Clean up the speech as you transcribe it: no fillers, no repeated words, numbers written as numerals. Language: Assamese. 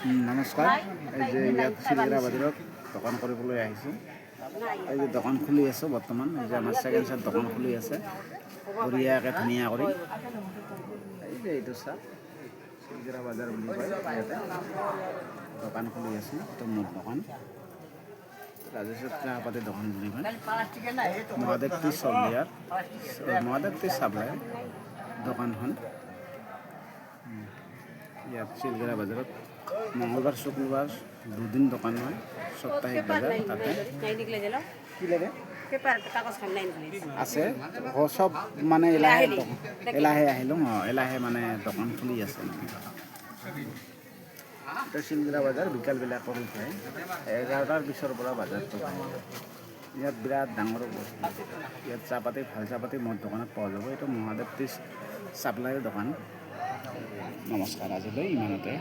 নমস্কাৰ। এই যে ইয়াত চিলগৰা বাজাৰত দোকান কৰিবলৈ আহিছোঁ। এই যে দোকান খুলি আছোঁ বৰ্তমান। এই যে আমাৰ ছেকেণ্ড চাইড দোকান খুলি আছে বঢ়িয়াকৈ ধুনীয়া কৰি। এই যে এইটো চাহ চিলগৰা বাজাৰ বুলি কয়, ইয়াতে দোকান খুলি আছোঁ। এইটো মোৰ দোকান, ৰাজেশ্বৰ চাহপাতি দোকান বুলি কয়। মহাদেৱ টি চলিয়াৰ মহাদেৱ টি চাপ্লাই দোকানখন ইয়াত চিলগৰা বাজাৰত মঙলবাৰ শুক্ৰবাৰ দুদিন দোকান হয়, সাপ্তাহিক বজাৰ। তাতে আছে সব মানে এলাহে আহিলোঁ এলাহে মানে দোকান খুলি আছে। এটা চিলগৰা বাজাৰ বিকালবেলা কৰি খায় 11টাৰ পিছৰ পৰা বাজাৰটো হয়। ইয়াত বিৰাট ডাঙৰ বস্তু, ইয়াত চাহপাতি ভাল চাহপাতি মোৰ দোকানত পোৱা যাব। এইটো মহাদেৱ টি চাপ্লাইৰ দোকান। নমস্কাৰ, আজিলৈ ইমানতে।